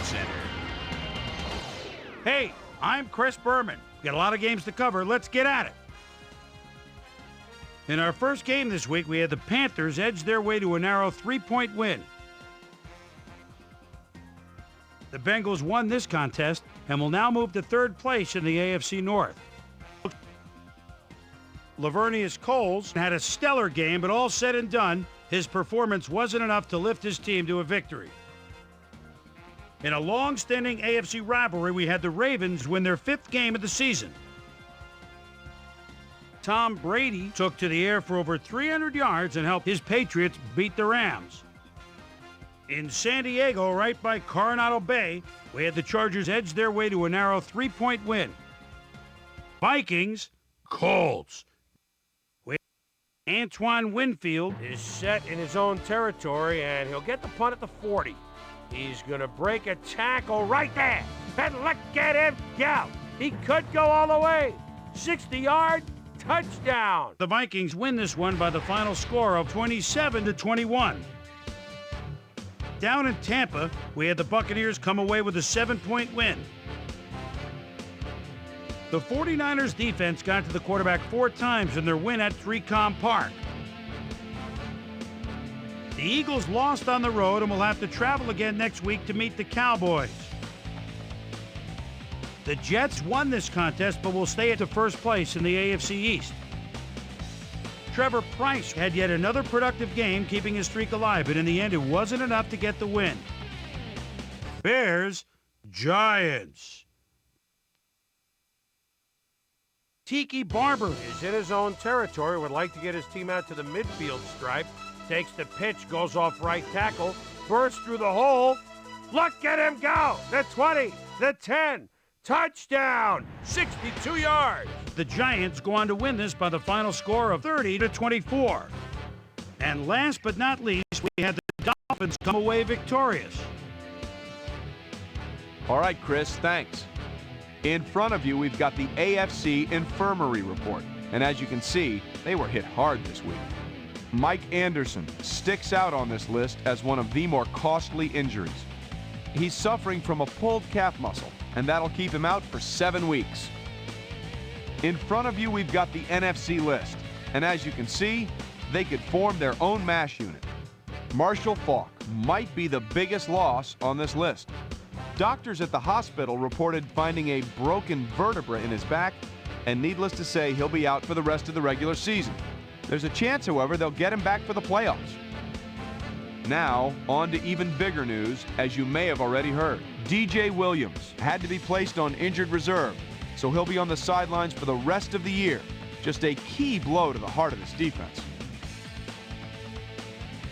Center. Hey, I'm Chris Berman. Got a lot of games to cover. Let's get at it. In our first game this week, we had the Panthers edge their way to a narrow 3-point win. The Bengals won this contest and will now move to third place in the AFC North. Lavernius Coles had a stellar game, but all said and done, his performance wasn't enough to lift his team to a victory. In a long-standing AFC rivalry, we had the Ravens win their 5th game of the season. Tom Brady took to the air for over 300 yards and helped his Patriots beat the Rams. In San Diego, right by Coronado Bay, we had the Chargers edge their way to a narrow 3-point win. Vikings, Colts. Antoine Winfield is set in his own territory, and he'll get the punt at the 40. He's going to break a tackle right there, and look at him go. He could go all the way. 60-yard touchdown. The Vikings win this one by the final score of 27-21. Down in Tampa, we had the Buccaneers come away with a 7-point win. The 49ers defense got to the quarterback 4 times in their win at 3Com Park. The Eagles lost on the road and will have to travel again next week to meet the Cowboys. The Jets won this contest but will stay at the first place in the AFC East. Trevor Price had yet another productive game keeping his streak alive, but in the end it wasn't enough to get the win. Bears, Giants. Tiki Barber is in his own territory, would like to get his team out to the midfield stripe. Takes the pitch, goes off right tackle, bursts through the hole. Look at him go! The 20, the 10, touchdown! 62 yards! The Giants go on to win this by the final score of 30-24. And last but not least, we had the Dolphins come away victorious. All right, Chris, thanks. In front of you, we've got the AFC Infirmary Report. And as you can see, they were hit hard this week. Mike Anderson sticks out on this list as one of the more costly injuries. He's suffering from a pulled calf muscle, and that'll keep him out for 7 weeks. In front of you, we've got the NFC list. And as you can see, they could form their own MASH unit. Marshall Faulk might be the biggest loss on this list. Doctors at the hospital reported finding a broken vertebra in his back, and needless to say, he'll be out for the rest of the regular season. There's a chance, however, they'll get him back for the playoffs. Now, on to even bigger news, as you may have already heard. DJ Williams had to be placed on injured reserve, so he'll be on the sidelines for the rest of the year. Just a key blow to the heart of this defense.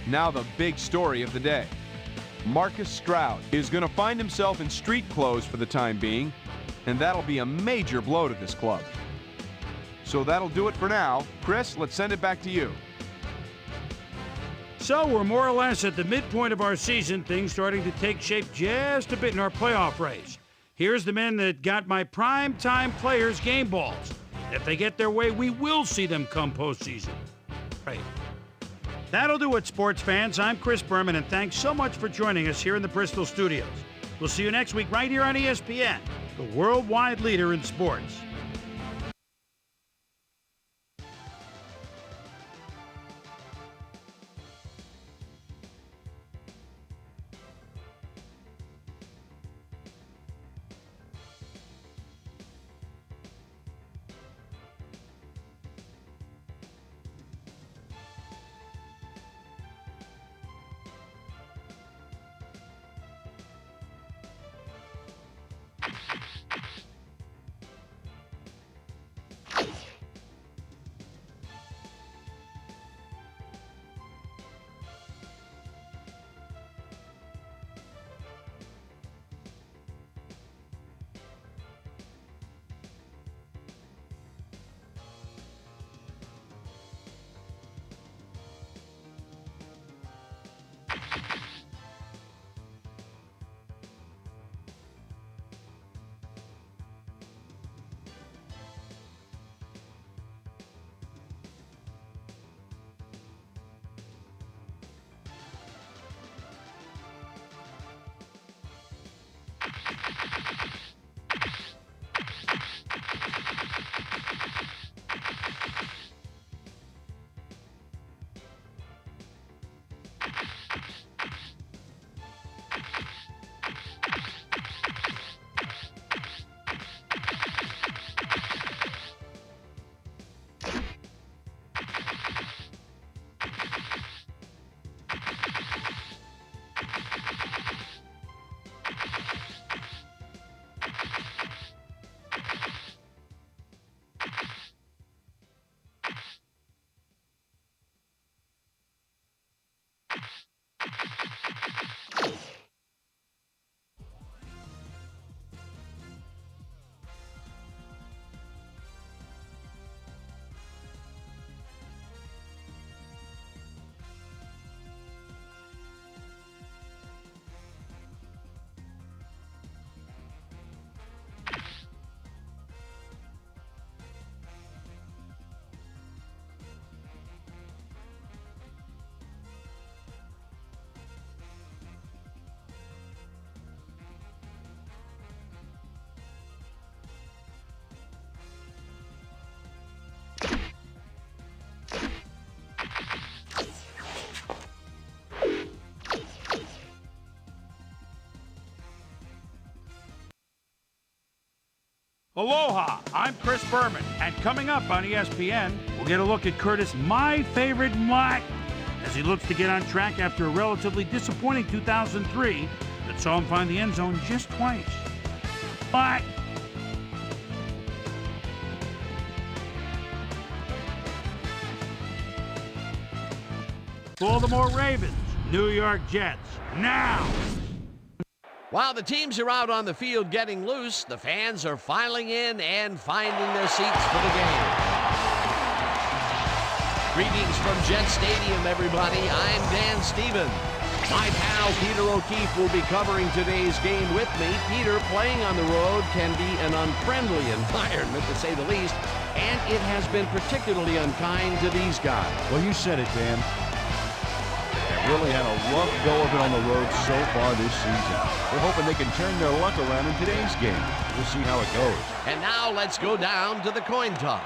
Now the big story of the day. Marcus Stroud is going to find himself in street clothes for the time being, and that'll be a major blow to this club. So that'll do it for now. Chris, let's send it back to you. So we're more or less at the midpoint of our season, things starting to take shape just a bit in our playoff race. Here's the men that got my prime-time players' game balls. If they get their way, we will see them come postseason. Right. That'll do it, sports fans. I'm Chris Berman, and thanks so much for joining us here in the Bristol studios. We'll see you next week right here on ESPN, the worldwide leader in sports. Aloha, I'm Chris Berman, and coming up on ESPN, we'll get a look at Curtis, my favorite Mike, as he looks to get on track after a relatively disappointing 2003 that saw him find the end zone just twice. Mike. Baltimore Ravens, New York Jets, now! While the teams are out on the field getting loose, the fans are filing in and finding their seats for the game. Greetings from Jet Stadium, everybody. I'm Dan Stevens. My pal Peter O'Keefe will be covering today's game with me. Peter, playing on the road can be an unfriendly environment, to say the least, and it has been particularly unkind to these guys. Well, you said it, Dan. Really had a rough go of it on the road so far this season. We're hoping they can turn their luck around in today's game. We'll see how it goes. And now let's go down to the coin toss.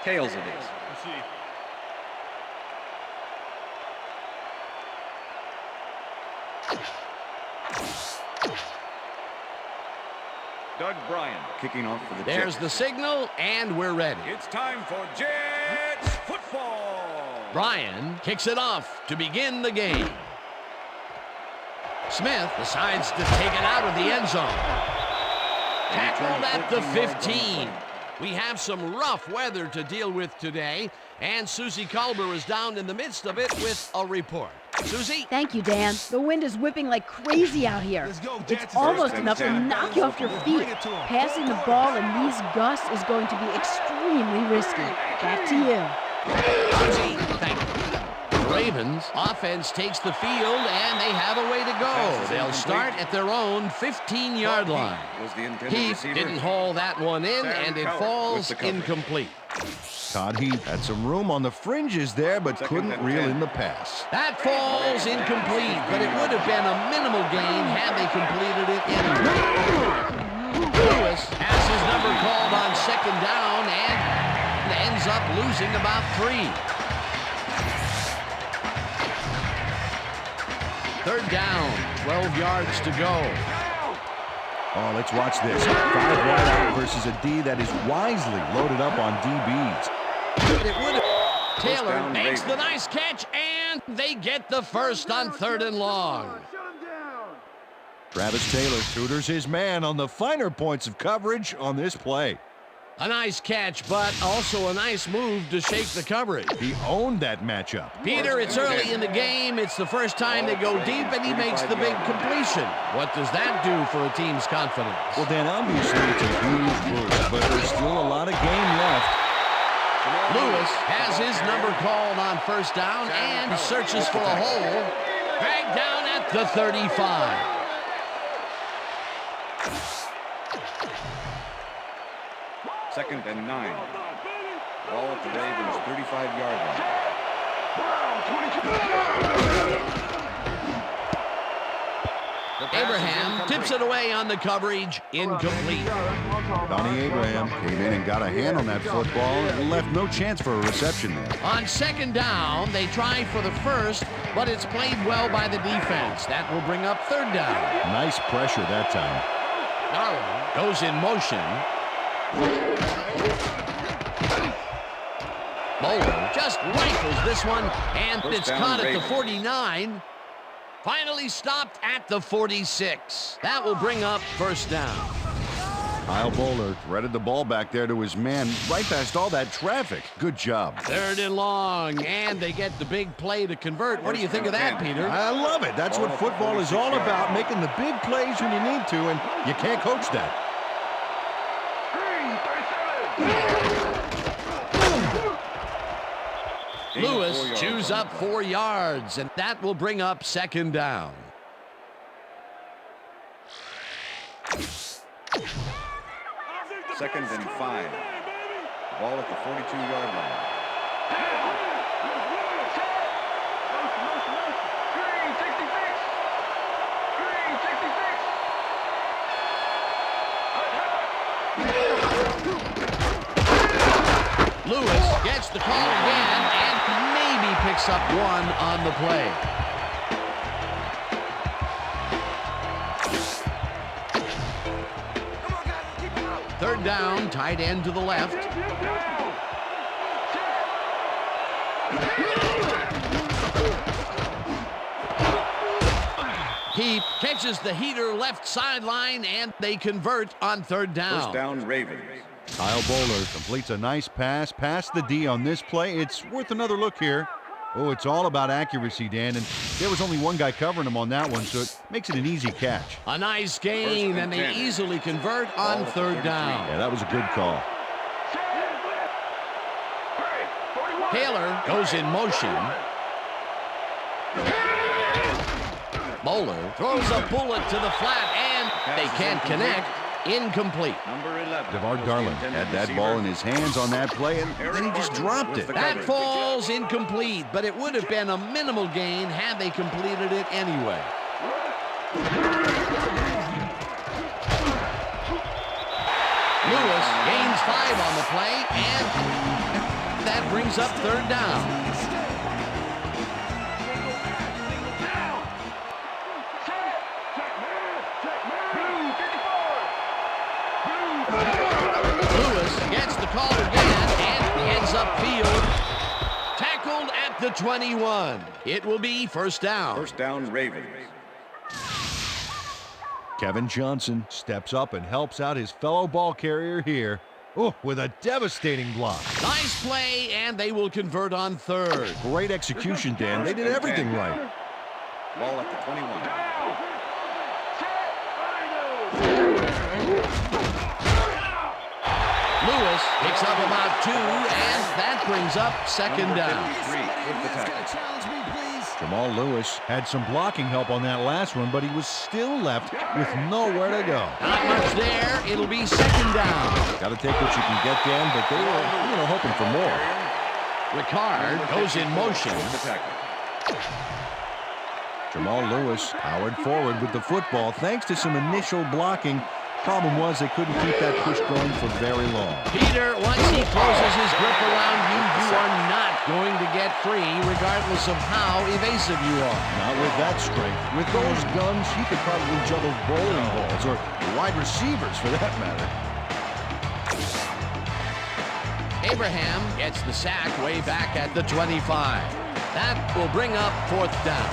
Tails it is. Doug Bryan kicking off for the Jets. There's the signal, and we're ready. It's time for Jets football. Bryan kicks it off to begin the game. Smith decides to take it out of the end zone. Tackled at the 15. We have some rough weather to deal with today, and Susie Culber is down in the midst of it with a report. Susie? Thank you, Dan. The wind is whipping like crazy out here. It's almost enough to knock you off your feet. Passing the ball in these gusts is going to be extremely risky. Back to you. Susie, thank you. The Ravens offense takes the field, and they have a way to go. They'll start at their own 15-yard line. Heath didn't haul that one in, and it falls incomplete. Todd Heath had some room on the fringes there, but couldn't reel in the pass. That falls incomplete, but it would have been a minimal gain had they completed it anyway. Lewis has his number called on second down and ends up losing about 3. Third down, 12 yards to go. Oh, let's watch this. 5 wide out versus a D that is wisely loaded up on DBs. It would have. Taylor makes the nice catch, and they get the first on 3rd and long. Travis Taylor tutors his man on the finer points of coverage on this play. A nice catch, but also a nice move to shake the coverage. He owned that matchup. Peter, it's early in the game. It's the first time they go deep, and he makes the big completion. What does that do for a team's confidence? Well, Dan, obviously it's a huge boost, but there's still a lot of game left. Lewis has his number called on first down and searches for a hole. Dragged down at the 35. Second and 9. Ball at the Ravens' 35-yard line. Abraham tips it away on the coverage. Incomplete. Donnie Abraham came in and got a hand on that football and left no chance for a reception there. On second down, they try for the first, but it's played well by the defense. That will bring up third down. Nice pressure that time. Darwin goes in motion. Bowler just rifles this one, and it's caught at the 49. Finally stopped at the 46. That will bring up first down. Kyle Bowler threaded the ball back there to his man right past all that traffic. Good job. Third and long, and they get the big play to convert. What do you think of that, Peter? I love it. That's what football is all about, making the big plays when you need to, and you can't coach that. Lewis chews up 4 yards, and that will bring up second down. Second and 5. Ball at the 42-yard line. Lewis gets the call again and maybe picks up 1 on the play. Third down, tight end to the left. He catches the heater left sideline, and they convert on third down. First down, Ravens. Kyle Bowler completes a nice pass past the D on this play. It's worth another look here. Oh, it's all about accuracy, Dan, and there was only one guy covering him on that one, so it makes it an easy catch. A nice gain, and they easily convert on third down. Yeah, that was a good call. Taylor goes in motion. Bowler throws a bullet to the flat, and they can't connect. Incomplete. Number 11. DeVard Garland had that ball in his hands on that play, and then he just dropped it. That falls incomplete, but it would have been a minimal gain had they completed it anyway. Lewis gains 5 on the play, and that brings up third down. Gets the call again and heads upfield. Tackled at the 21. It will be first down. First down, Ravens. Kevin Johnson steps up and helps out his fellow ball carrier here. Oh, with a devastating block. Nice play, and they will convert on third. Great execution, Dan. They did everything right. Ball at the 21. Lewis picks up about 2, and that brings up second down. Jamal Lewis had some blocking help on that last one, but he was still left with nowhere to go. Not much there. It'll be second down. Got to take what you can get, Dan, but they were hoping for more. Ricard goes in motion. Jamal Lewis powered forward with the football thanks to some initial blocking. Problem was they couldn't keep that push going for very long. Peter, once he closes his grip around you, you are not going to get free regardless of how evasive you are. Not with that strength. With those guns, he could probably juggle bowling balls or wide receivers for that matter. Abraham gets the sack way back at the 25. That will bring up fourth down.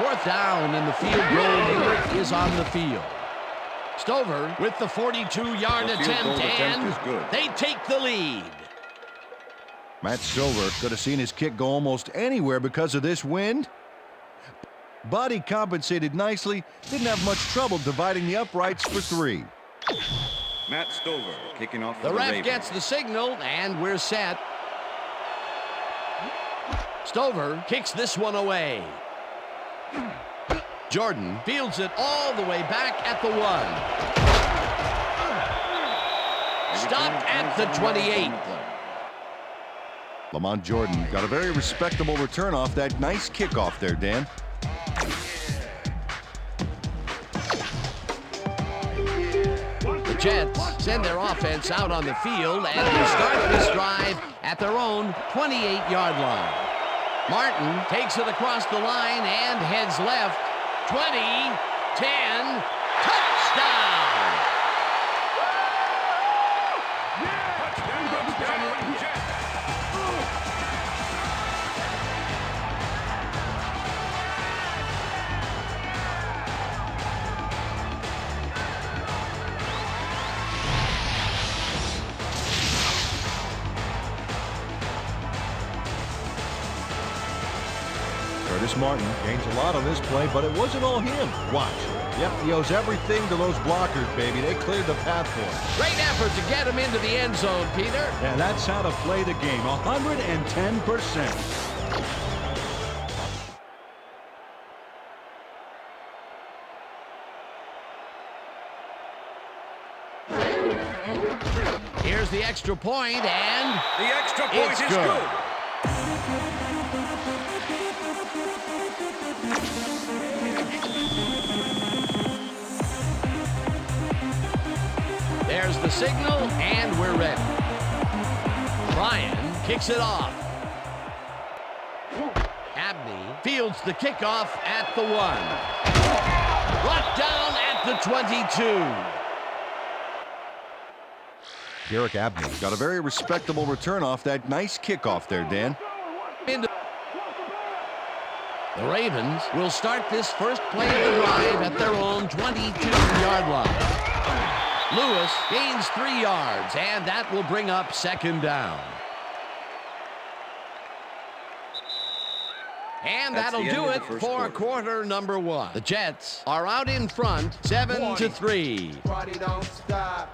Fourth down, and the field goal unit is on the field. Stover with the 42-yard attempt, and they take the lead. Matt Silver could have seen his kick go almost anywhere because of this wind. But he compensated nicely, didn't have much trouble dividing the uprights for 3. Matt Stover kicking off for The the ref Ravens. gets the signal, and we're set. Stover kicks this one away. Jordan fields it all the way back at the 1. Stopped at the 28. Lamont Jordan got a very respectable return off that nice kickoff there, Dan. The Jets send their offense out on the field and will start this drive at their own 28-yard line. Martin takes it across the line and heads left. 20, 10, touchdown! Curtis Martin gains a lot on this play, but it wasn't all him. Watch. Yep, he owes everything to those blockers, baby. They cleared the path for him. Great effort to get him into the end zone, Peter. Yeah, that's how to play the game. 110%. Here's the extra point, and The extra point it's is good. good. There's the signal, and we're ready. Ryan kicks it off. Abney fields the kickoff at the 1. Brought down at the 22. Derek Abney got a very respectable return off that nice kickoff there, Dan. The Ravens will start this first play of the drive at their own 22-yard line. Lewis gains 3 yards, and that will bring up second down. And That's that'll the end do of it the first for quarter number 1. The Jets are out in front, 7-3. Party don't stop.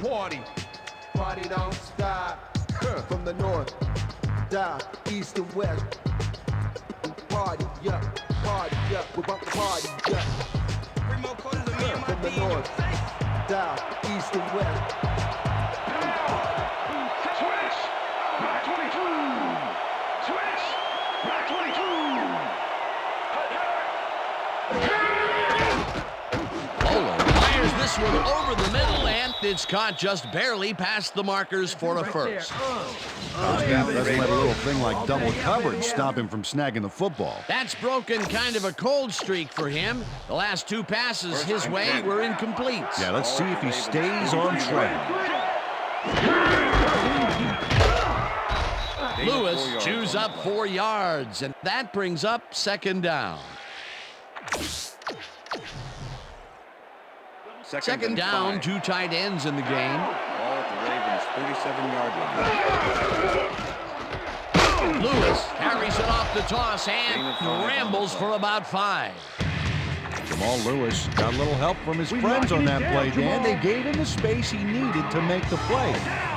Party. Party don't stop. From the north, south, east, and west. Party, yeah. Party, yeah. We're about to party, yeah. From the north, south, east, and west. Switch. Back 22. Switch. Back 22. Bolo fires this one over the middle, and it's caught just barely past the markers for a first. Doesn't let a little thing like double coverage stop him from snagging the football. That's broken kind of a cold streak for him. The last 2 passes his way were incomplete. Yeah, let's see if he stays on track. Lewis chews up 4 yards, and that brings up second down. Second down, 2 tight ends in the game. Ball at the Ravens' 37-yard line. Lewis carries it off the toss and rambles for about 5. Jamal Lewis got a little help from his friends on that play, Dan. They gave him the space he needed to make the play.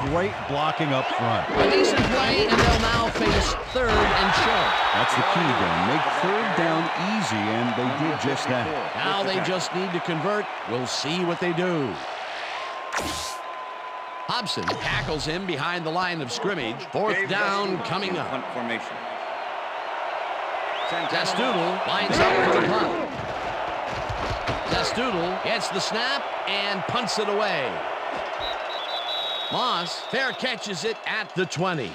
Great blocking up front. A decent play, and they'll now face 3rd and short. That's the key, Dan. Make 3rd down easy, and they did just that. Now they just need to convert. We'll see what they do. Hobson tackles him behind the line of scrimmage. 4th down coming up. Punt formation. Zastoodle lines up for the punt. Zastoodle gets the snap and punts it away. Moss fair catches it at the 20.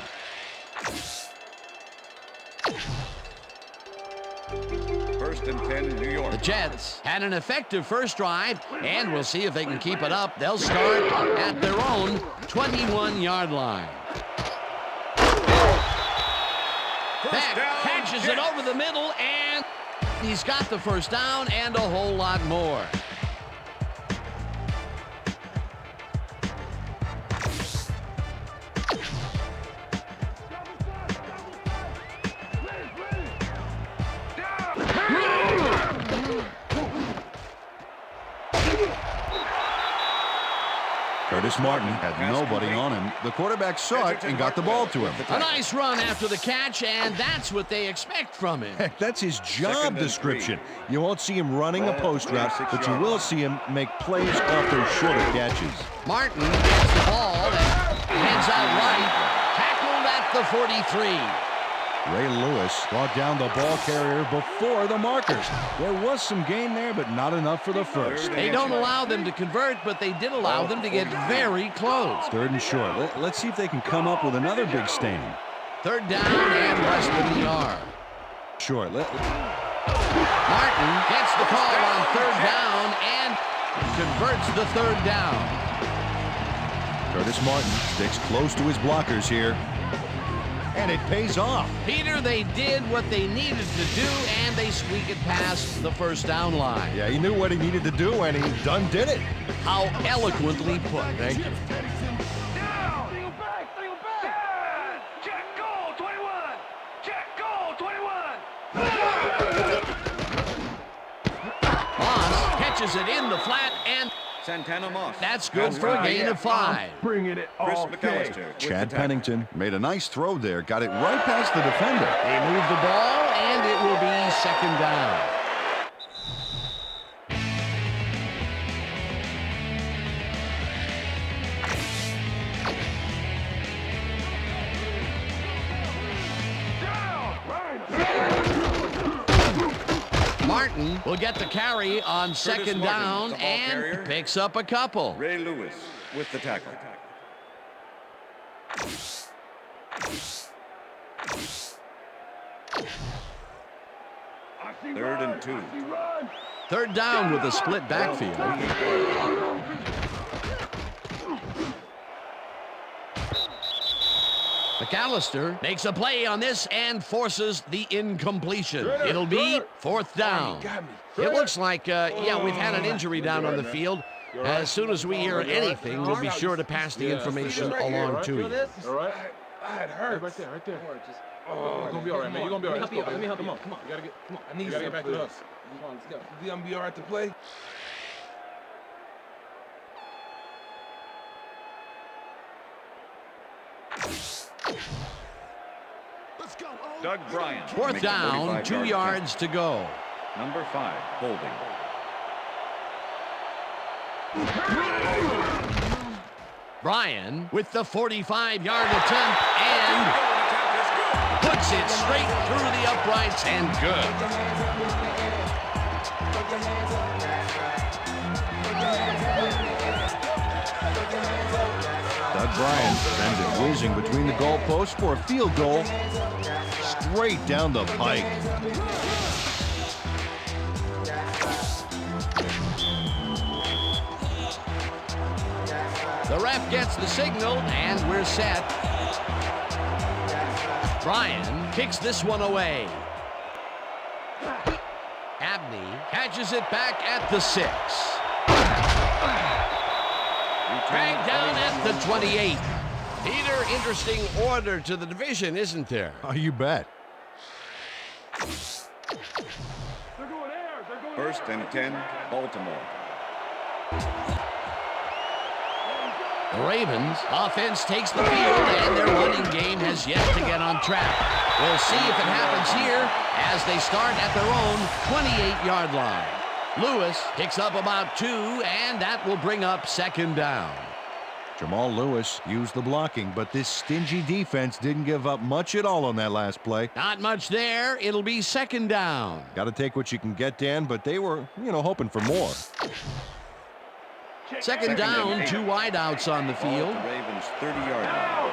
First and 10, New York. The Jets had an effective first drive, and we'll see if they can keep it up. They'll start at their own 21-yard line. Beck catches it over the middle, and he's got the first down and a whole lot more. Curtis Martin had nobody on him. The quarterback saw it and got the ball to him. A nice run after the catch, and that's what they expect from him. Heck, that's his job description. You won't see him running a post route, but you will see him make plays off those shorter catches. Martin gets the ball and heads out right. Tackled at the 43. Ray Lewis brought down the ball carrier before the markers. There was some gain there, but not enough for the first. They don't allow them to convert, but they did allow them to get very close. 3rd and short. Let's see if they can come up with another big stain. 3rd down and less than a yard. Short. Martin gets the call on 3rd down and converts the 3rd down. Curtis Martin sticks close to his blockers here. And it pays off. Peter, they did what they needed to do, and they squeak it past the 1st down line. Yeah, he knew what he needed to do, and he done did it. How eloquently put. Thank you. Down. Single back. Check goal 21. Check goal 21. Moss catches it in the flat, and Santana Moss. that's good for a gain of 5. Bringing it Chris all McAllister. with Chad the tackle. Pennington made a nice throw there. Got it right past the defender. They move the ball, and it will be 2nd down. Martin will get the carry on 2nd Martin, down the ball and carrier. picks up a couple. Ray Lewis with the tackle. Third and 2. 3rd down with a split backfield. McAllister makes a play on this and forces the incompletion. It'll be 4th down. It looks like, yeah, we've had an injury down on the field. As soon as we hear anything, we'll be sure to pass the information along to you. All right. It hurts. Right there. Oh, you're gonna be all right, man. You're gonna be all right. Let's go, baby. Come on. You gotta get. Come on. I need you to get back to us. Come on, let's go. You gonna be all right to play? Doug Bryant. 4th makes a down, 45-yard 2 yards to go. catch. Number 5, holding. Bryan with the 45-yard attempt and puts it straight through the uprights and good. Doug Bryan sends it whizzing between the goalposts for a field goal. Straight down the pike. The ref gets the signal, and we're set. Bryan kicks this one away. Abney catches it back at the 6. Dragged down at the 28. Peter, interesting order to the division, isn't there? Oh, you bet. 1st and 10, Baltimore. The Ravens offense takes the field, and their running game has yet to get on track. We'll see if it happens here as they start at their own 28-yard line. Lewis picks up about 2, and that will bring up 2nd down. Jamal Lewis used the blocking, but this stingy defense didn't give up much at all on that last play. Not much there. It'll be 2nd down. Got to take what you can get, Dan, but they were, hoping for more. 2nd down, 2 wideouts on the Ball field. at the Ravens' 30-yard line.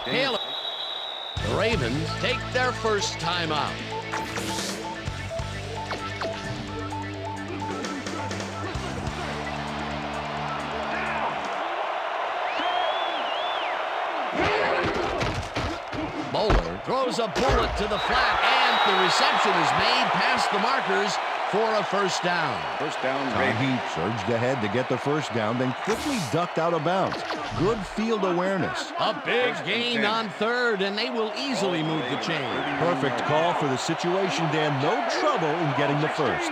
Taylor. The Ravens take their first timeout. Bowler throws a bullet to the flat, and the reception is made past the markers for a first down. First down, Tom Ravens. Heat surged ahead to get the first down, then quickly ducked out of bounds. Good field awareness. A big gain on third, and they will easily move the chain. Perfect call for the situation, Dan. No trouble in getting the first.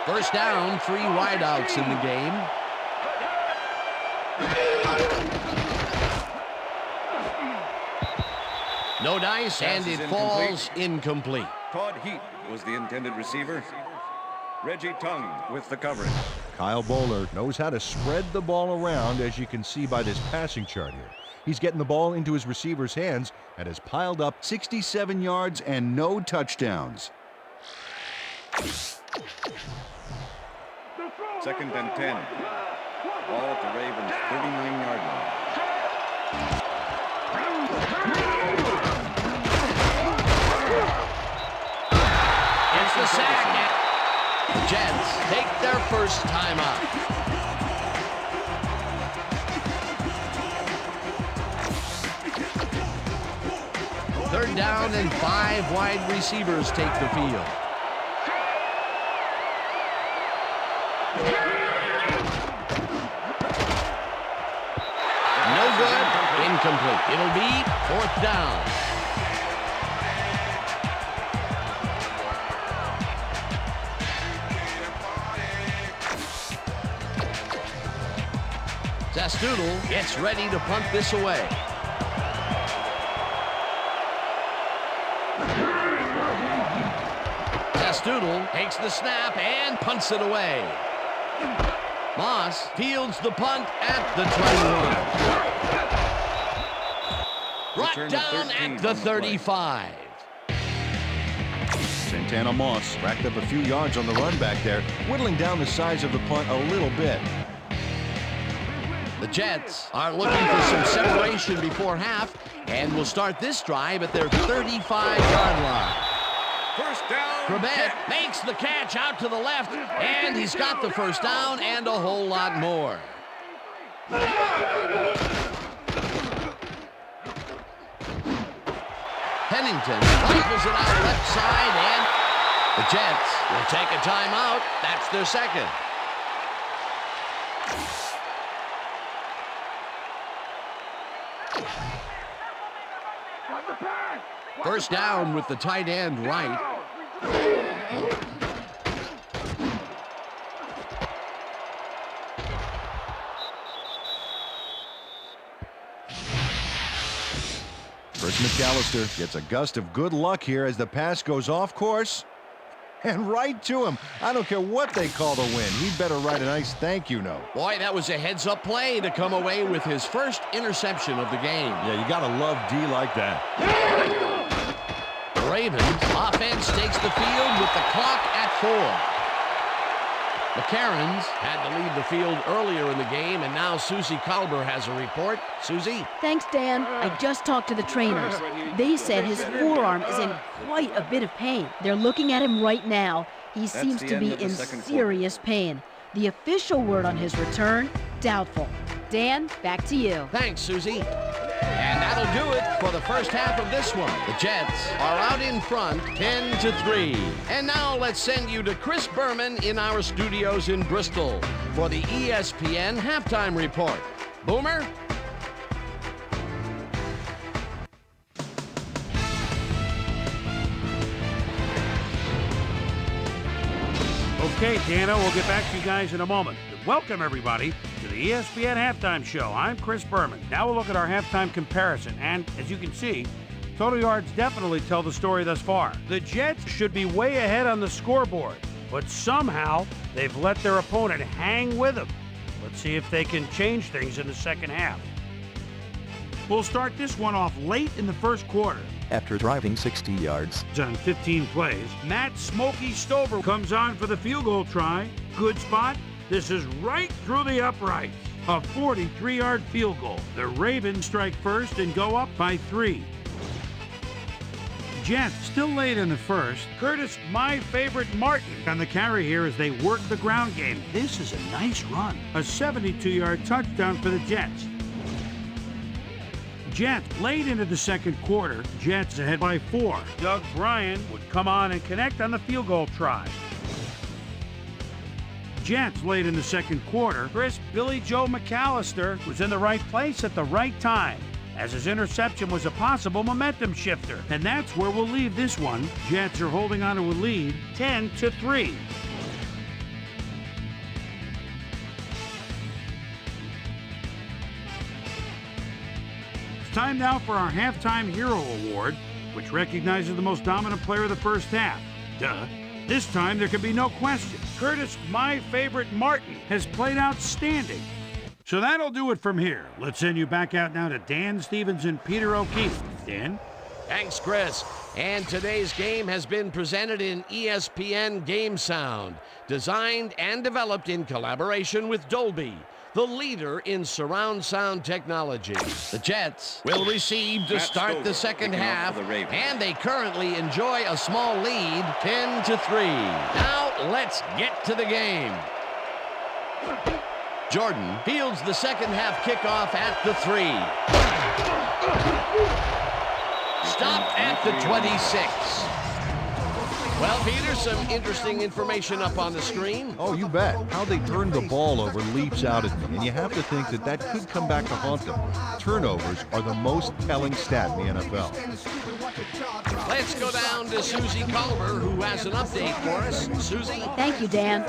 First down, 3 wideouts in the game. No dice, and it falls incomplete. Todd Heat was the intended receiver. Reggie Tongue with the coverage. Kyle Bowler knows how to spread the ball around, as you can see by this passing chart here. He's getting the ball into his receiver's hands and has piled up 67 yards and no touchdowns. Second and 10. Ball at the Ravens' 39-yard line. It's the sack. The Jets take their first time out. Third down and 5 wide receivers take the field. No good. Incomplete. It'll be 4th down. Zastoodle gets ready to punt this away. Zastoodle takes the snap and punts it away. Moss fields the punt at the 21. Brought down at the 35. Santana Moss racked up a few yards on the run back there, whittling down the size of the punt a little bit. The Jets are looking for some separation before half and will start this drive at their 35-yard line. First down. Trebet makes the catch out to the left, and he's got the first down and a whole lot more. Pennington rifles it out left side, and the Jets will take a timeout. That's their second. First down with the tight end right. First McAllister gets a gust of good luck here as the pass goes off course and right to him. I don't care what they call the win. He'd better write a nice thank you note. Boy, that was a heads-up play to come away with his first interception of the game. Yeah, you gotta love D like that. The Ravens offense takes the field with the clock at 4. McCarrons had to leave the field earlier in the game, and now Susie Kalber has a report. Susie? Thanks, Dan. I just talked to the trainers. They said his forearm is in quite a bit of pain. They're looking at him right now. He seems to be in serious pain. The official word on his return, doubtful. Dan, back to you. Thanks, Susie. And that'll do it for the first half of this one. The Jets are out in front 10-3. And now let's send you to Chris Berman in our studios in Bristol for the ESPN halftime report. Boomer? Okay, Dana, we'll get back to you guys in a moment. Welcome, everybody, to the ESPN Halftime Show. I'm Chris Berman. Now we'll look at our halftime comparison, and as you can see, total yards definitely tell the story thus far. The Jets should be way ahead on the scoreboard, but somehow they've let their opponent hang with them. Let's see if they can change things in the second half. We'll start this one off late in the first quarter. After driving 60 yards. On 15 plays, Matt Smokey Stover comes on for the field goal try. Good spot. This is right through the uprights. A 43-yard field goal. The Ravens strike first and go up by 3. Jets still late in the first. Curtis, my favorite Martin, on the carry here as they work the ground game. This is a nice run. A 72-yard touchdown for the Jets. Jets late into the second quarter. Jets ahead by 4. Doug Bryan would come on and connect on the field goal try. Jets late in the second quarter, Chris Billy Joe McAllister was in the right place at the right time, as his interception was a possible momentum shifter. And that's where we'll leave this one. Jets are holding on to a lead, 10-3. It's time now for our Halftime Hero Award, which recognizes the most dominant player of the first half. Duh. This time there can be no question. Curtis, my favorite Martin, has played outstanding. So that'll do it from here. Let's send you back out now to Dan Stevens and Peter O'Keefe. Dan? Thanks, Chris. And today's game has been presented in ESPN Game Sound, designed and developed in collaboration with Dolby, the leader in surround sound technology. The Jets will receive to start the second half, and they currently enjoy a small lead, 10-3. Now let's get to the game. Jordan fields the second half kickoff at the 3. Stopped at the 26. Well, Peter, some interesting information up on the screen. Oh, you bet. How they turn the ball over leaps out at me, and you have to think that that could come back to haunt them. Turnovers are the most telling stat in the NFL. Let's go down to Susie Culver, who has an update for us. Susie? Thank you, Dan.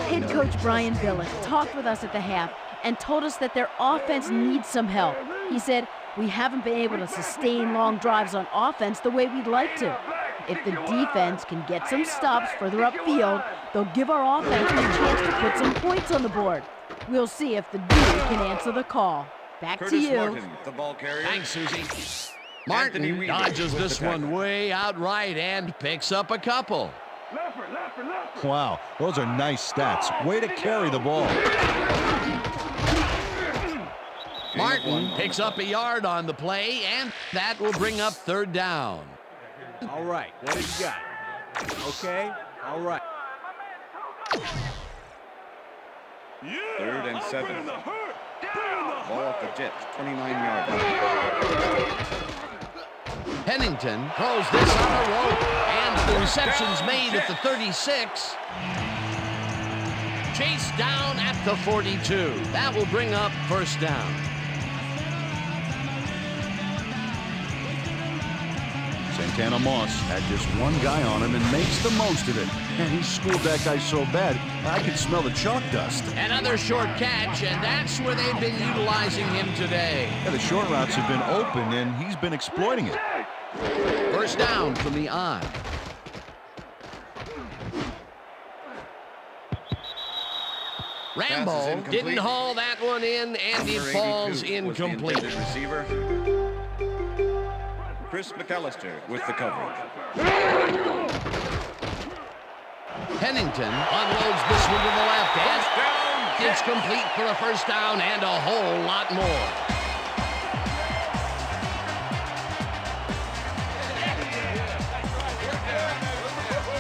Head coach Brian Billick talked with us at the half and told us that their offense needs some help. He said, "We haven't been able to sustain long drives on offense the way we'd like to. If the defense can get some stops further upfield, they'll give our offense a chance to put some points on the board. We'll see if the D can answer the call." Back to you. Martin, the ball carrier. Thanks, Susie. Martin dodges this one way out right and picks up a couple. Wow, those are nice stats. Way to carry the ball. Martin picks up a yard on the play, and that will bring up third down. All right, what have you got? Okay, all right. 3rd and 7. Ball at the Jets, 29-yard line. Pennington throws this on the rope, and the reception's made at the 36. Chased down at the 42. That will bring up first down. Santana Moss had just one guy on him and makes the most of it. And he schooled that guy so bad, I could smell the chalk dust. Another short catch, and that's where they've been utilizing him today. Yeah, the short routes have been open, and he's been exploiting it. First down from the I. Rambo didn't haul that one in, and it falls incomplete. Receiver. Chris McAllister with the coverage. Pennington unloads this one to the left, and it's complete for a first down and a whole lot more.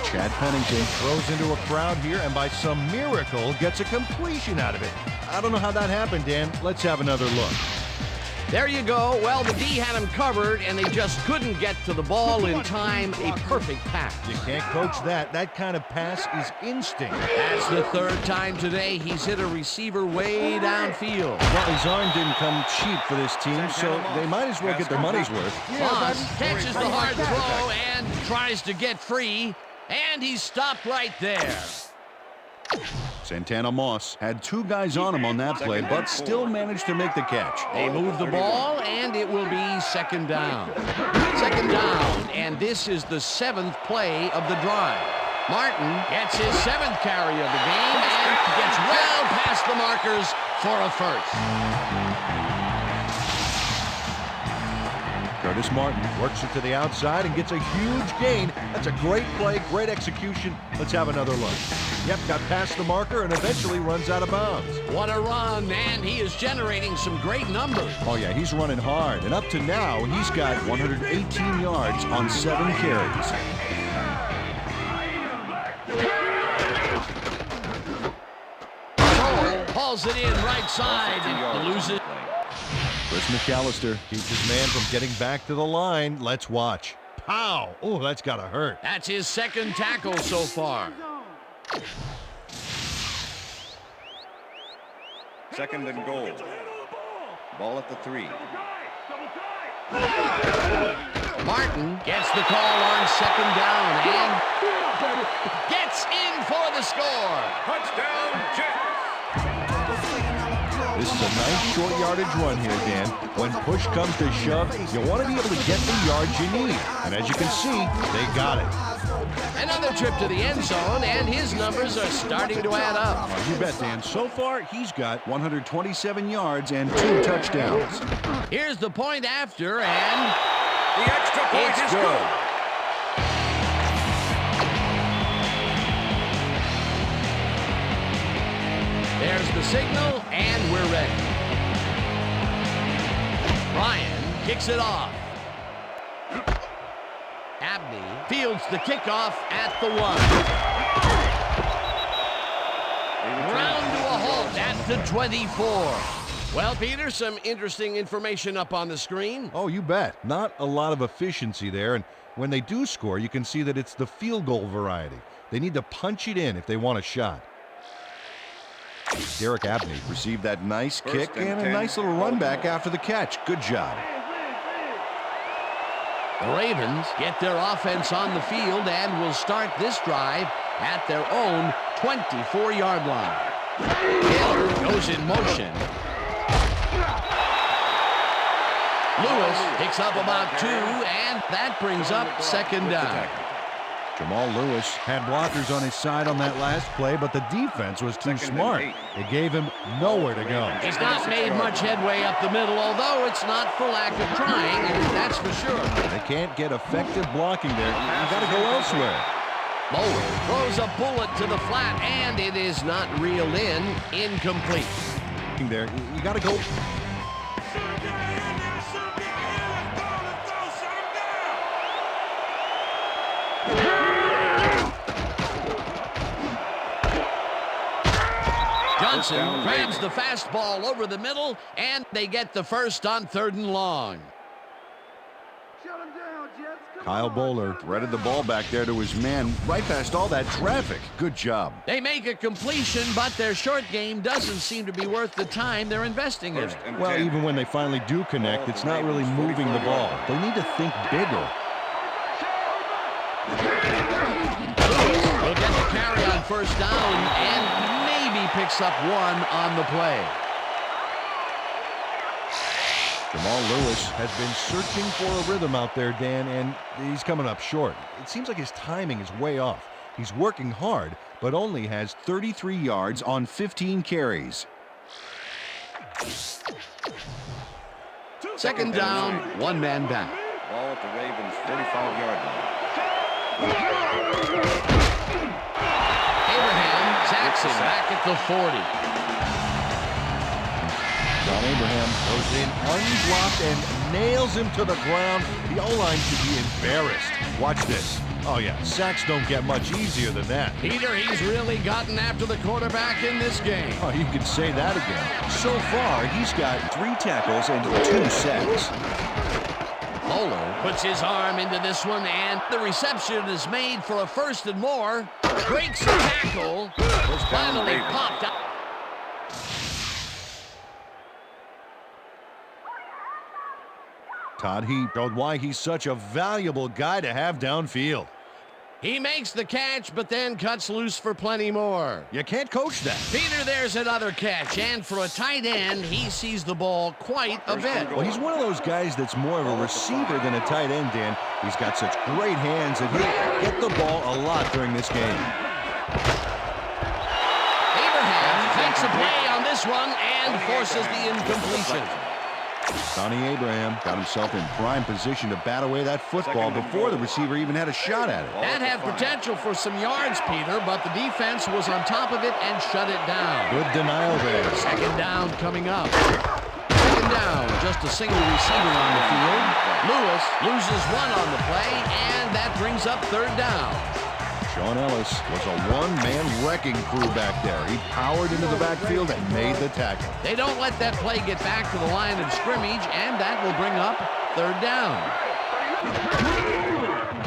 Chad Pennington throws into a crowd here and by some miracle gets a completion out of it. I don't know how that happened, Dan. Let's have another look. There you go. Well, the D had him covered, and they just couldn't get to the ball in time. A perfect pass. You can't coach that. That kind of pass is instinct. That's the third time today he's hit a receiver way downfield. Well, his arm didn't come cheap for this team, so they might as well get their money's worth. Moss catches the hard throw and tries to get free, and he's stopped right there. Santana Moss had two guys on him on that play, but still managed to make the catch. They move the ball, and it will be second down. Second down, and this is the 7th play of the drive. Martin gets his 7th carry of the game and gets well past the markers for a first. Curtis Martin works it to the outside and gets a huge gain. That's a great play, great execution. Let's have another look. Yep, got past the marker and eventually runs out of bounds. What a run, and he is generating some great numbers. Oh, yeah, he's running hard. And up to now, he's got 118 yards on 7 carries. Hauls it in right side and loses. Chris McAllister keeps his man from getting back to the line. Let's watch. Pow! Oh, that's got to hurt. That's his 2nd tackle so far. Second and goal. Ball at the 3. Martin gets the call on second down and gets in for the score. Touchdown, Jets. This is a nice short yardage run here, Dan. When push comes to shove, you want to be able to get the yards you need. And as you can see, they got it. Another trip to the end zone, and his numbers are starting to add up. You bet, Dan. So far, he's got 127 yards and 2 touchdowns. Here's the point after, and The extra point is good. There's the signal, and we're ready. Ryan kicks it off. Abney fields the kickoff at the 1. Ground to a halt at the 24. Well, Peter, some interesting information up on the screen. Oh, you bet. Not a lot of efficiency there, and when they do score, you can see that it's the field goal variety. They need to punch it in if they want a shot. Derek Abney received that nice kick and a nice little run back after the catch. Good job. The Ravens get their offense on the field and will start this drive at their own 24-yard line. Taylor goes in motion. Lewis picks up about 2, and that brings up second down. Jamal Lewis had blockers on his side on that last play, but the defense was too smart. It gave him nowhere to go. He's not made much headway up the middle, although it's not for lack of trying, that's for sure. They can't get effective blocking there. You got to go elsewhere. Bowler throws a bullet to the flat, and it is not reeled in. Incomplete. There, you got to go. Johnson grabs the fastball over the middle, and they get the first on 3rd and long. Kyle Bowler threaded the ball back there to his man right past all that traffic. Good job. They make a completion, but their short game doesn't seem to be worth the time they're investing in it. Well, even when they finally do connect, it's not really moving the ball. They need to think bigger. Lewis will get the carry on 1st down and maybe picks up 1 on the play. Jamal Lewis has been searching for a rhythm out there, Dan, and he's coming up short. It seems like his timing is way off. He's working hard, but only has 33 yards on 15 carries. Second down, 1 man back. Ball at the Ravens' 45-yard line. Abraham sacks him back at the 40. John Abraham goes in unblocked and nails him to the ground. The O-line should be embarrassed. Watch this. Oh, yeah, sacks don't get much easier than that. Peter, he's really gotten after the quarterback in this game. Oh, you can say that again. So far, he's got 3 tackles and 2 sacks. Bowler puts his arm into this one, and the reception is made for a 1st and more. Breaks the tackle. Finally popped out. Todd Heap showed why he's such a valuable guy to have downfield. He makes the catch, but then cuts loose for plenty more. You can't coach that. Peter, there's another catch, and for a tight end, he sees the ball quite a bit. Well, he's one of those guys that's more of a receiver than a tight end, Dan. He's got such great hands, and he'll get the ball a lot during this game. Abraham makes a play on this one and forces the incompletion. Sonny Abraham got himself in prime position to bat away that football before the receiver even had a shot at it. That had potential for some yards, Peter, but the defense was on top of it and shut it down. Good denial there. Second down coming up. Second down, just a single receiver on the field. Lewis loses 1 on the play, and that brings up 3rd down. Sean Ellis was a one-man wrecking crew back there. He powered into the backfield and made the tackle. They don't let that play get back to the line of scrimmage, and that will bring up 3rd down.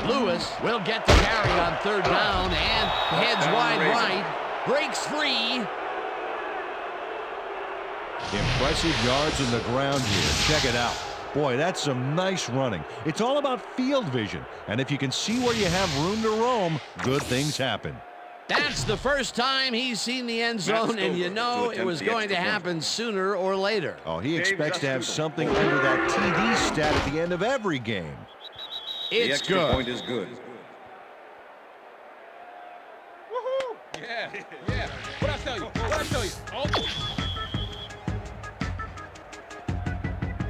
Lewis will get the carry on 3rd down and heads wide right. Breaks free. Impressive yards in the ground here. Check it out. Boy, that's some nice running. It's all about field vision. And if you can see where you have room to roam, good things happen. That's the first time he's seen the end zone, and you know it was going to happen sooner or later. Oh, he expects to have something under that TD stat at the end of every game. The extra point is good. Woohoo! Yeah, yeah. What I tell you? What I tell you? Oh.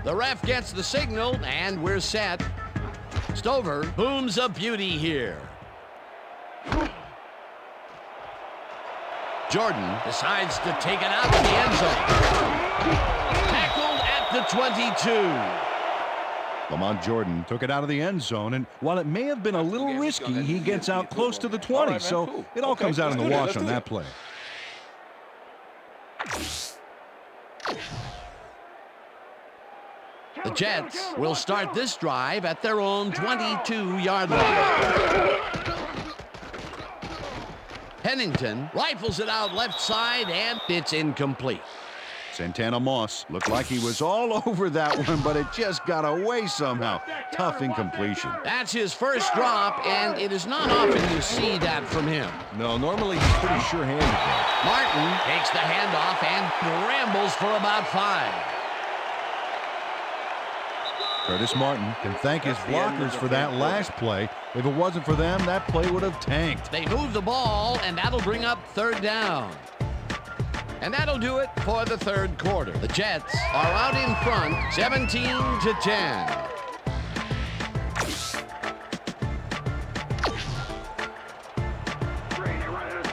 The ref gets the signal, and we're set. Stover booms a beauty here. Jordan decides to take it out of the end zone. Tackled at the 22. Lamont Jordan took it out of the end zone, and while it may have been a little risky, he gets out close to the 20, so it all comes out in the wash on that play. The Jets will start this drive at their own 22-yard line. Pennington rifles it out left side, and it's incomplete. Santana Moss looked like he was all over that one, but it just got away somehow. Tough incompletion. That's his first drop, and it is not often you see that from him. No, normally he's pretty sure-handed. Martin takes the handoff and rambles for about 5. Curtis Martin can thank his blockers for that last play. If it wasn't for them, that play would have tanked. They move the ball, and that'll bring up 3rd down. And that'll do it for the 3rd quarter. The Jets are out in front, 17-10.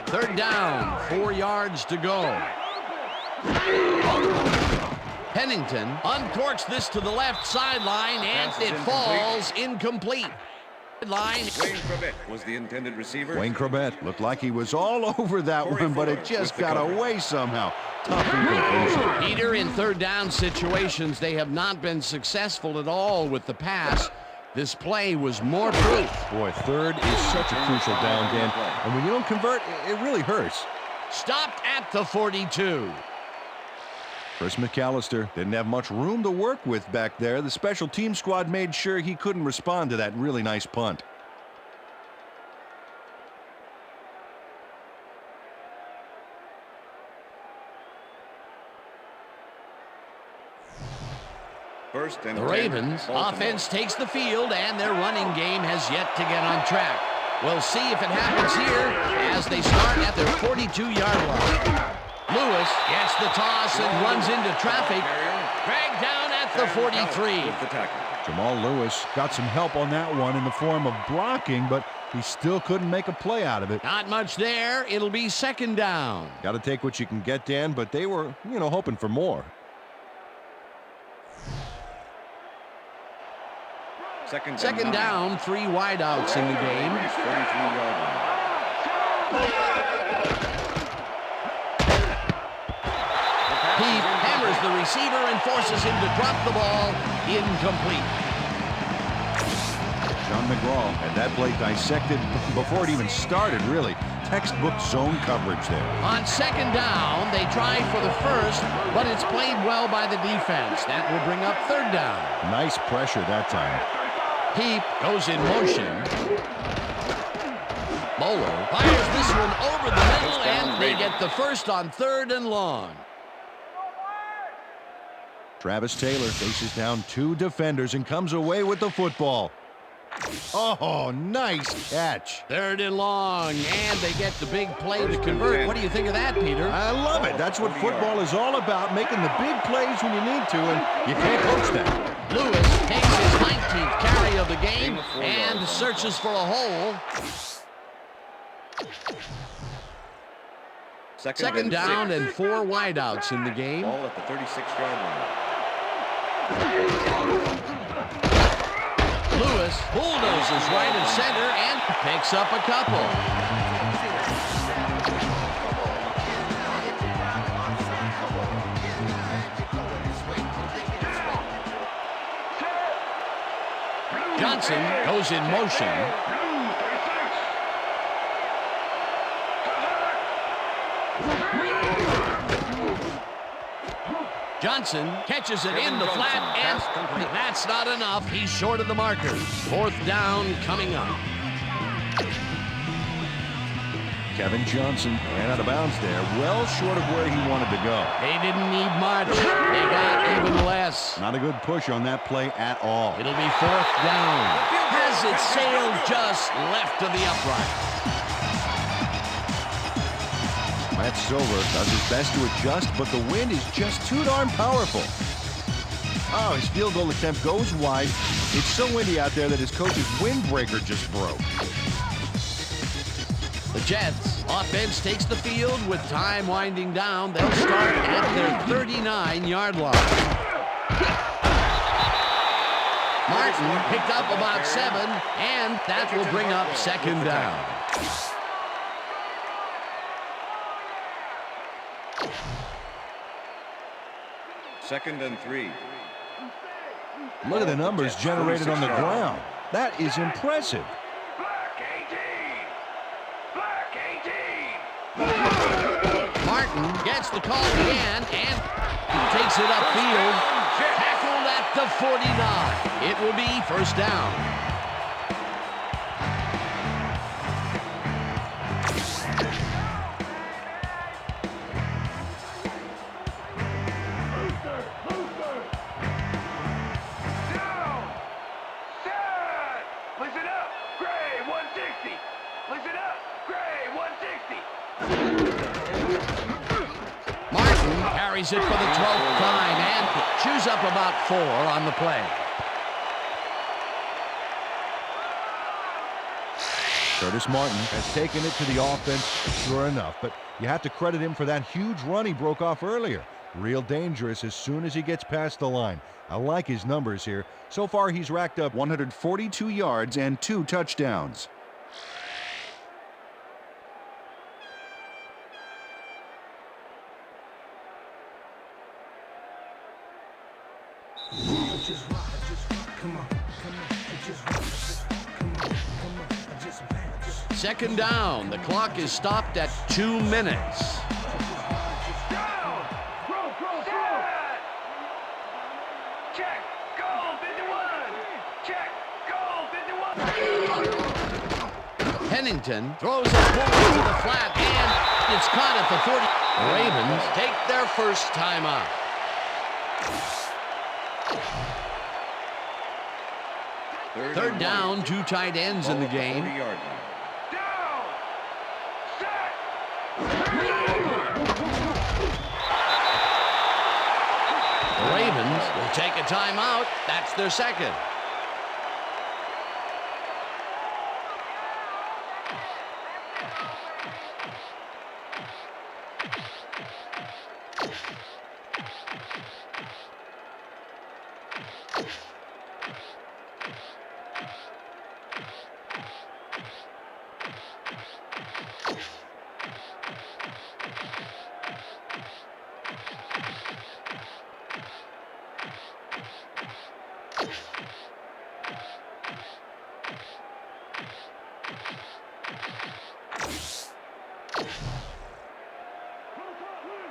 Third down, 4 yards to go. Pennington uncorks this to the left sideline, and it falls incomplete. Line. Wayne Corbett was the intended receiver. Wayne Corbett looked like he was all over that one, but it just got away somehow. Tough incompletion. Peter, in 3rd down situations, they have not been successful at all with the pass. This play was more proof. Boy, 3rd is such a crucial down, Dan. And when you don't convert, it really hurts. Stopped at the 42. Chris McAllister didn't have much room to work with back there. The special team squad made sure he couldn't respond to that really nice punt. The Ravens offense takes the field, and their running game has yet to get on track. We'll see if it happens here as they start at their 42-yard line. Lewis gets the toss and runs into traffic. Dragged down at the 43. Jamal Lewis got some help on that one in the form of blocking, but he still couldn't make a play out of it. Not much there. It'll be 2nd down. Got to take what you can get, Dan, but they were, hoping for more. Second down, 3 wideouts in the game. He hammers the receiver and forces him to drop the ball. Incomplete. John McGraw had that play dissected before it even started, really. Textbook zone coverage there. On 2nd down, they try for the first, but it's played well by the defense. That will bring up 3rd down. Nice pressure that time. Heap goes in motion. Bolo fires this one over the middle, and they get the first on 3rd and long. Travis Taylor faces down 2 defenders and comes away with the football. Oh, nice catch. 3rd and long, and they get the big play to convert. What do you think of that, Peter? I love it. That's what football is all about, making the big plays when you need to, and you can't coach that. Lewis takes his 19th carry of the game and searches for a hole. 2nd down and 4 wideouts in the game. Ball at the 36-yard line. Lewis bulldozes right at center and picks up a couple. Johnson goes in motion. Johnson catches it in the flat, and that's not enough. He's short of the marker. 4th down coming up. Kevin Johnson ran out of bounds there, well short of where he wanted to go. They didn't need much. They got even less. Not a good push on that play at all. It'll be 4th down. Has it sailed just left of the upright. Matt Silver does his best to adjust, but the wind is just too darn powerful. Oh, his field goal attempt goes wide. It's so windy out there that his coach's windbreaker just broke. The Jets offense takes the field with time winding down. They'll start at their 39-yard line. Martin picked up about 7, and that will bring up 2nd down. Second and 3. Look at the numbers generated on the ground. That is impressive. Martin gets the call again and takes it upfield. Tackled at the 49. It will be 1st down. Listen up, Gray 160. Listen up, Gray 160. Martin carries it for the 12th time and chews up about 4 on the play. Curtis Martin has taken it to the offense, sure enough, but you have to credit him for that huge run he broke off earlier. Real dangerous as soon as he gets past the line. I like his numbers here. So far, he's racked up 142 yards and 2 touchdowns. Second down. The clock is stopped at 2 minutes. Check, goal 51. Check, goal 51. Pennington throws a ball to the flat, and it's caught at the 40. Ravens take their first time out. Third down, 2 tight ends in the game. Down. Set. The Ravens will take a timeout. That's their second.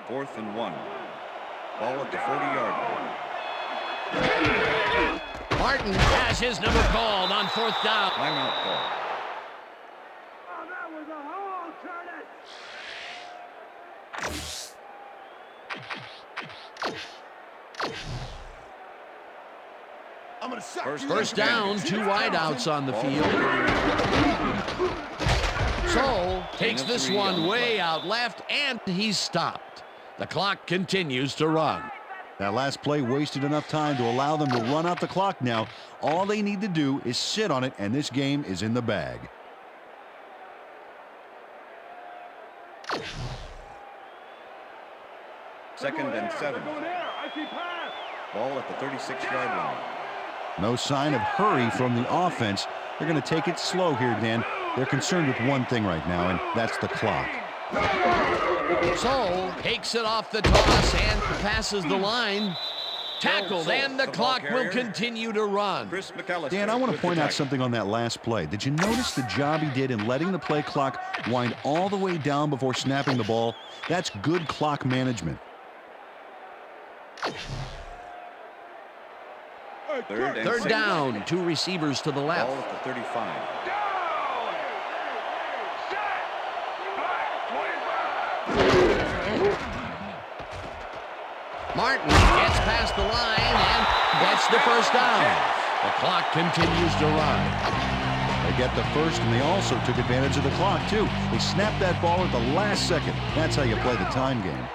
Fourth and 1. Ball at the 40-yard line. Martin has his number called on 4th down. Timeout call. Oh, that was a hole, Curtis. First down, 2 wideouts on the field. Soul takes this one way out left, and he's stopped. The clock continues to run. That last play wasted enough time to allow them to run out the clock now. All they need to do is sit on it, and this game is in the bag. Second and 7. Ball at the 36-yard line. No sign of hurry from the offense. They're going to take it slow here, Dan. They're concerned with one thing right now, and that's the clock. Soul takes it off the toss and passes the line. Tackled, and the clock will continue to run. Dan, I want to point out something on that last play. Did you notice the job he did in letting the play clock wind all the way down before snapping the ball? That's good clock management. Third down, 2 receivers to the left. Ball at the 35. Martin gets past the line and gets the first down. The clock continues to run. They get the first, and they also took advantage of the clock, too. They snapped that ball at the last second. That's how you play the time game.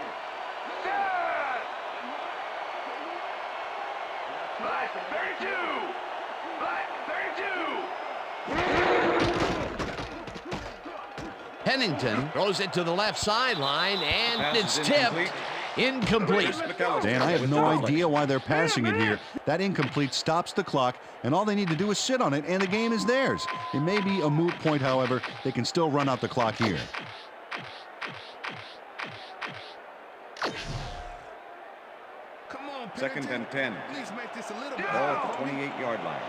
Pennington throws it to the left sideline, and it's tipped. Incomplete. Dan, I have no idea why they're passing it here. That incomplete stops the clock, and all they need to do is sit on it, and the game is theirs. It may be a moot point, however. They can still run out the clock here. Second and 10. Ball at the 28-yard line.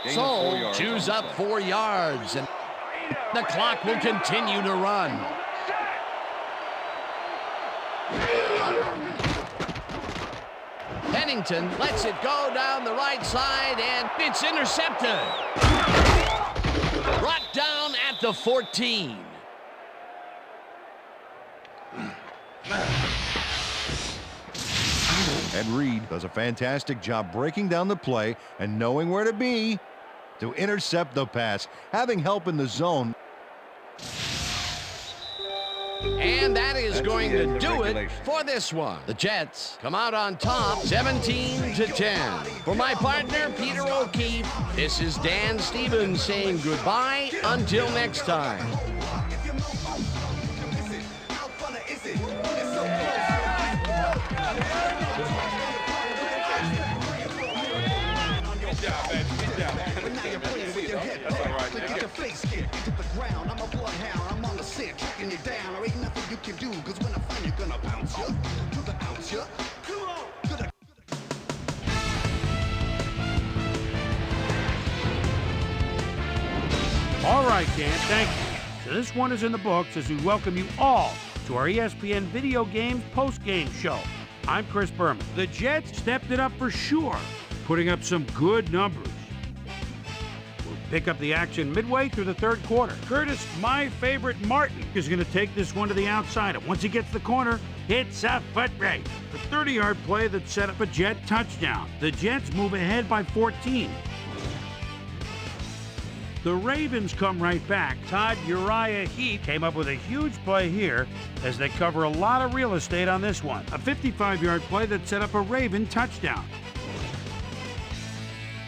So chews up 4 yards, and the clock will continue to run. Pennington lets it go down the right side, and it's intercepted. Brought down at the 14. Ed Reed does a fantastic job breaking down the play and knowing where to be to intercept the pass, having help in the zone. And that is going to do it for this one. The Jets come out on top, 17-10. For my partner, Peter O'Keefe, this is Dan Stevens saying goodbye until next time. All right, Dan, thank you. So this one is in the books as we welcome you all to our ESPN Video Games Postgame Show. I'm Chris Berman. The Jets stepped it up for sure, putting up some good numbers. We'll pick up the action midway through the third quarter. Curtis, my favorite Martin, is going to take this one to the outside. And once he gets the corner, it's a foot race. A 30-yard play that set up a Jet touchdown. The Jets move ahead by 14. The Ravens come right back. Todd Uriah Heep came up with a huge play here as they cover a lot of real estate on this one. A 55-yard play that set up a Raven touchdown.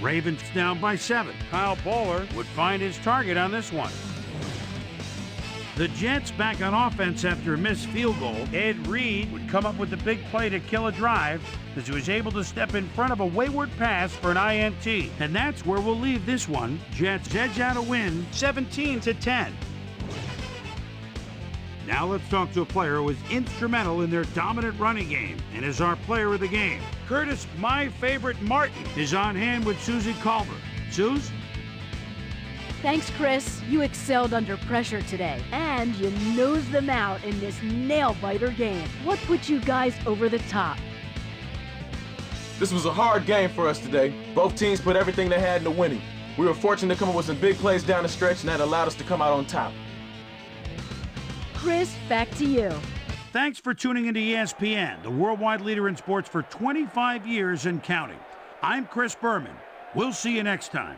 Ravens down by 7. Kyle Bowler would find his target on this one. The Jets back on offense after a missed field goal. Ed Reed would come up with the big play to kill a drive as he was able to step in front of a wayward pass for an INT. And that's where we'll leave this one. Jets edge out a win, 17-10. Now let's talk to a player who was instrumental in their dominant running game and is our player of the game. Curtis, my favorite Martin, is on hand with Susie Culver. Suze? Thanks, Chris. You excelled under pressure today, and you nosed them out in this nail-biter game. What put you guys over the top? This was a hard game for us today. Both teams put everything they had into winning. We were fortunate to come up with some big plays down the stretch, and that allowed us to come out on top. Chris, back to you. Thanks for tuning into ESPN, the worldwide leader in sports for 25 years and counting. I'm Chris Berman. We'll see you next time.